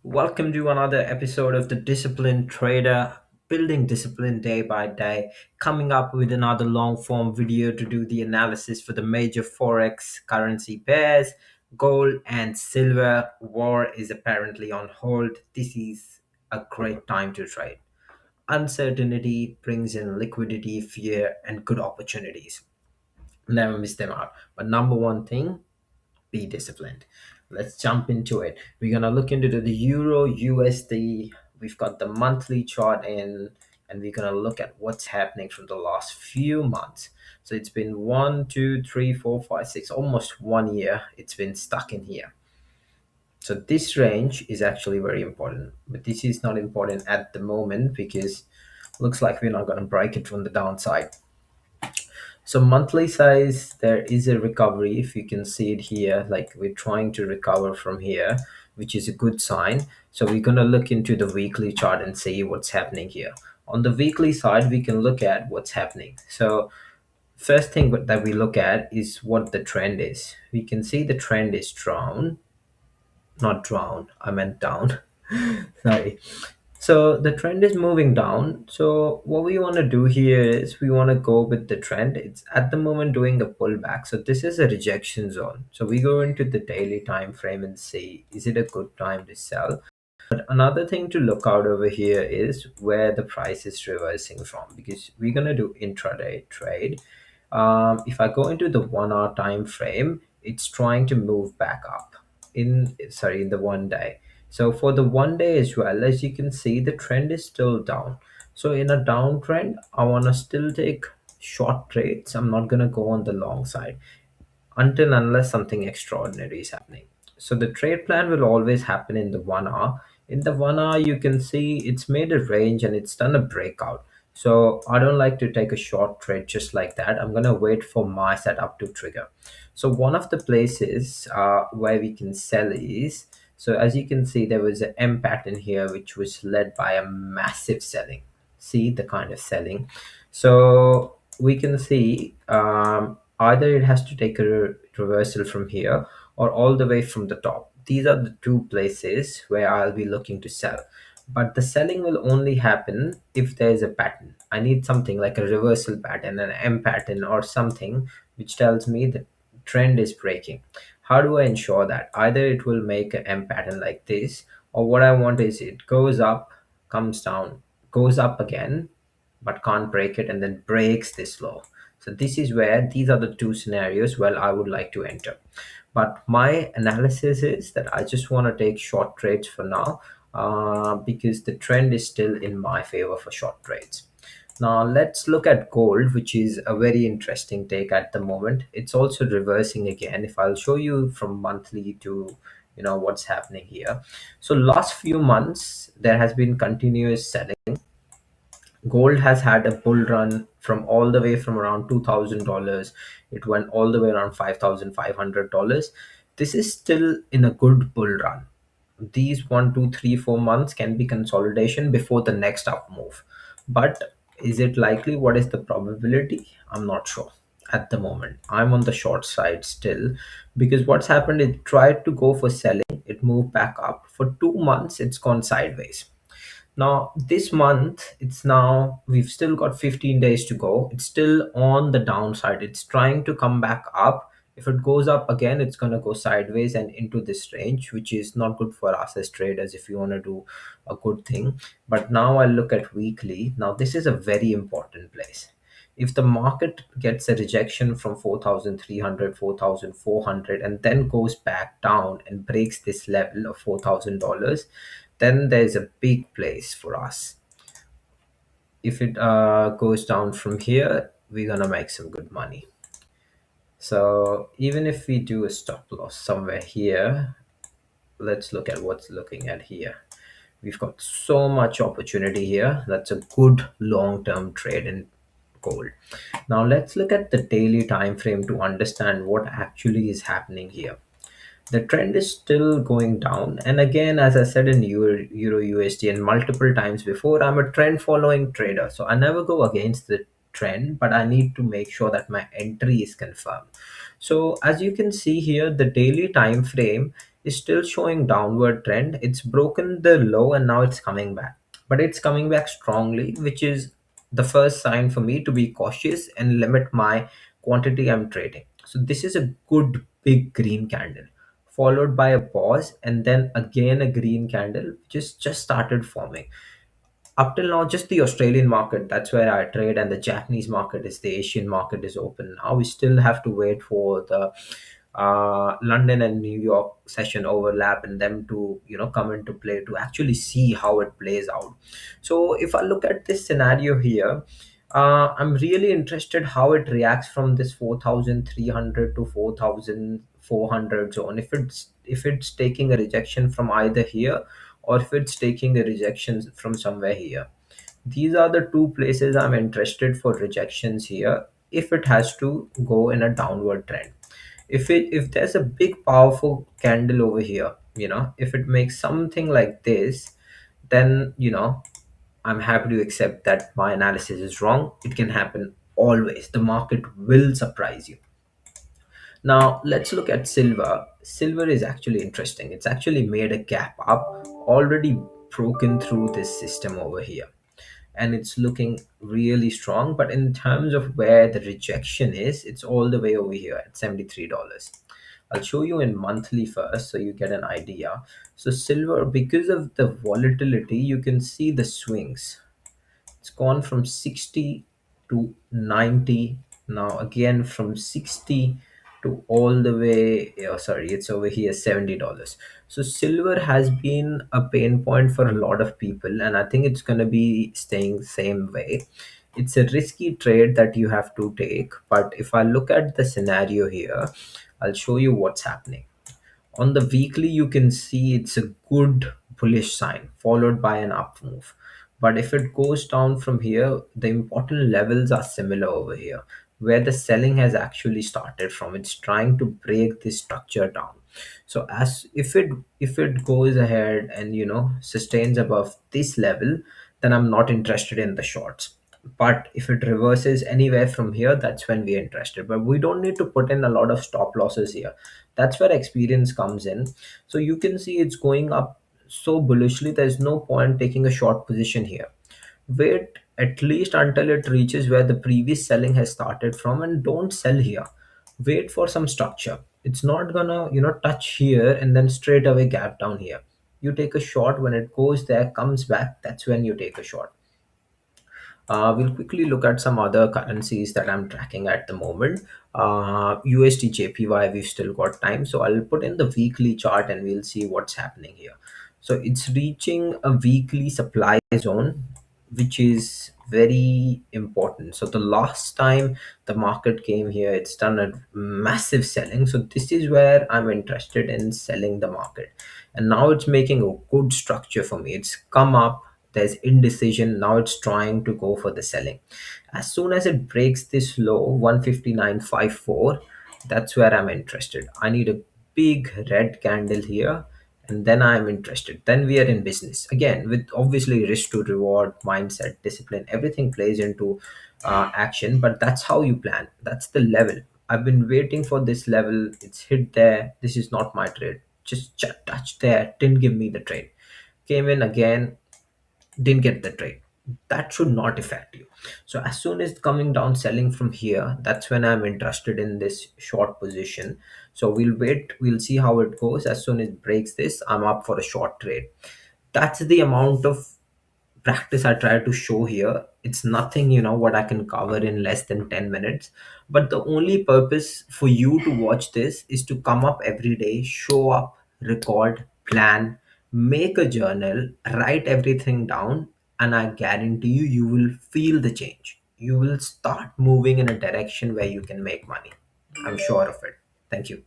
Welcome to another episode of the Disciplined Trader, building discipline day by day, coming up with another long form video to do the analysis for the major Forex currency pairs. Gold and silver war is apparently on hold. This is a great time to trade. Uncertainty brings in liquidity, fear, and good opportunities. Never miss them out. But number one thing, be disciplined. Let's jump into it. We're gonna look into the Euro USD. We've got the monthly chart in, and we're gonna look at what's happening from the last few months. So it's been 1, 2, 3, 4, 5, 6, almost 1 year. It's been stuck in here. So this range is actually very important, but this is not important at the moment because looks like we're not gonna break it from the downside. So monthly size, there is a recovery. If you can see it here, like we're trying to recover from here, which is a good sign. So we're going to look into the weekly chart and see what's happening here. On the weekly side, we can look at what's happening. So first thing that we look at is what the trend is. We can see the trend is down, not drown, I meant down. Sorry. So the trend is moving down. So what we want to do here is we want to go with the trend. It's at the moment doing a pullback. So this is a rejection zone. So we go into the daily time frame and see, is it a good time to sell? But another thing to look out over here is where the price is reversing from, because we're going to do intraday trade. If I go into the 1 hour time frame, it's trying to move back up in the 1 day. So for the 1 day as well, as you can see, the trend is still down. So in a downtrend, I want to still take short trades. I'm not going to go on the long side until unless something extraordinary is happening. So the trade plan will always happen in the 1 hour. In the 1 hour, you can see it's made a range and it's done a breakout. So I don't like to take a short trade just like that. I'm gonna wait for my setup to trigger. So one of the places where we can sell is, so as you can see, there was an M pattern here which was led by a massive selling. See the kind of selling. So we can see either it has to take a reversal from here or all the way from the top. These are the two places where I'll be looking to sell. But the selling will only happen if there is a pattern. I need something like a reversal pattern, an M pattern, or something which tells me the trend is breaking. How do I ensure that? Either it will make an M pattern like this, or what I want is it goes up, comes down, goes up again, but can't break it, and then breaks this low. So this is where these are the two scenarios where I would like to enter. But my analysis is that I just want to take short trades for now, because the trend is still in my favor for short trades. Now let's look at gold, which is a very interesting take at the moment. It's also reversing again. If I'll show you from monthly to what's happening here. So last few months there has been continuous selling. Gold has had a bull run from all the way from around $2,000. It went all the way around $5,500. This is still in a good bull run. These 1, 2, 3, 4 months can be consolidation before the next up move. But is it likely? What is the probability? I'm not sure at the moment. I'm on the short side still, because what's happened, it tried to go for selling, it moved back up. For 2 months, it's gone sideways. Now, this month, we've still got 15 days to go. It's still on the downside. It's trying to come back up. If it goes up again, it's going to go sideways and into this range, which is not good for us as traders if you want to do a good thing. But now I look at weekly. Now, this is a very important place. If the market gets a rejection from 4,300, 4,400, and then goes back down and breaks this level of $4,000, then there's a big place for us. If it goes down from here, we're gonna make some good money. So even if we do a stop loss somewhere here, let's look at what's looking at here. We've got so much opportunity here. That's a good long-term trade in gold. Now let's look at the daily time frame to understand what actually is happening here. The trend is still going down, and again, as I said in Euro USD and multiple times before, I'm a trend following trader, so I never go against the trend, but I need to make sure that my entry is confirmed. So as you can see here, the daily time frame is still showing downward trend. It's broken the low and now it's coming back, but it's coming back strongly, which is the first sign for me to be cautious and limit my quantity I'm trading. So this is a good big green candle, followed by a pause, and then again a green candle just started forming. Up till now, just the Australian market, that's where I trade, and the Japanese market is, the Asian market is open now. We still have to wait for the London and New York session overlap and them to, come into play to actually see how it plays out. So if I look at this scenario here, I'm really interested how it reacts from this 4,300 to 4,400 zone. If it's taking a rejection from either here, or if it's taking a rejection from somewhere here. These are the two places I'm interested for rejections here, if it has to go in a downward trend. If there's a big powerful candle over here, if it makes something like this, then I'm happy to accept that my analysis is wrong. It can happen always. The market will surprise you. Now let's look at silver. Silver is actually interesting. It's actually made a gap up, already broken through this system over here. And it's looking really strong. But in terms of where the rejection is, it's all the way over here at $73. I'll show you in monthly first so you get an idea. So silver, because of the volatility, you can see the swings. It's gone from 60 to 90, now again from 60 to all the way, oh, sorry, it's over here $70. So silver has been a pain point for a lot of people, and I think it's going to be staying same way. It's a risky trade that you have to take, but if I look at the scenario here, I'll show you what's happening. On the weekly, you can see it's a good bullish sign followed by an up move. But if it goes down from here, the important levels are similar over here, where the selling has actually started from. It's trying to break this structure down. So as if it goes ahead and sustains above this level, then I'm not interested in the shorts. But if it reverses anywhere from here, that's when we're interested. But we don't need to put in a lot of stop losses here. That's where experience comes in. So you can see it's going up so bullishly, there's no point taking a short position here. Wait at least until it reaches where the previous selling has started from, and don't sell here. Wait for some structure. It's not gonna touch here and then straight away gap down here. You take a short when it goes there, comes back, that's when you take a short. We'll quickly look at some other currencies that I'm tracking at the moment. USD JPY, we've still got time. So I'll put in the weekly chart and we'll see what's happening here. So it's reaching a weekly supply zone, which is very important. So the last time the market came here, it's done a massive selling. So this is where I'm interested in selling the market. And now it's making a good structure for me. It's come up, there's indecision, now it's trying to go for the selling. As soon as it breaks this low 159.54, that's where I'm interested. I need a big red candle here, and then I'm interested. Then we are in business again, with obviously risk to reward, mindset, discipline, everything plays into action. But that's how you plan, that's the level. I've been waiting for this level, it's hit there. This is not my trade. Just touch there, didn't give me the trade. Came in again, didn't get the trade. That should not affect you. So as soon as coming down selling from here, that's when I'm interested in this short position. So we'll wait, we'll see how it goes. As soon as it breaks this, I'm up for a short trade. That's the amount of practice I try to show here. It's nothing, what I can cover in less than 10 minutes. But the only purpose for you to watch this is to come up every day, show up, record, plan, make a journal, write everything down, and I guarantee you, you will feel the change. You will start moving in a direction where you can make money. I'm sure of it. Thank you.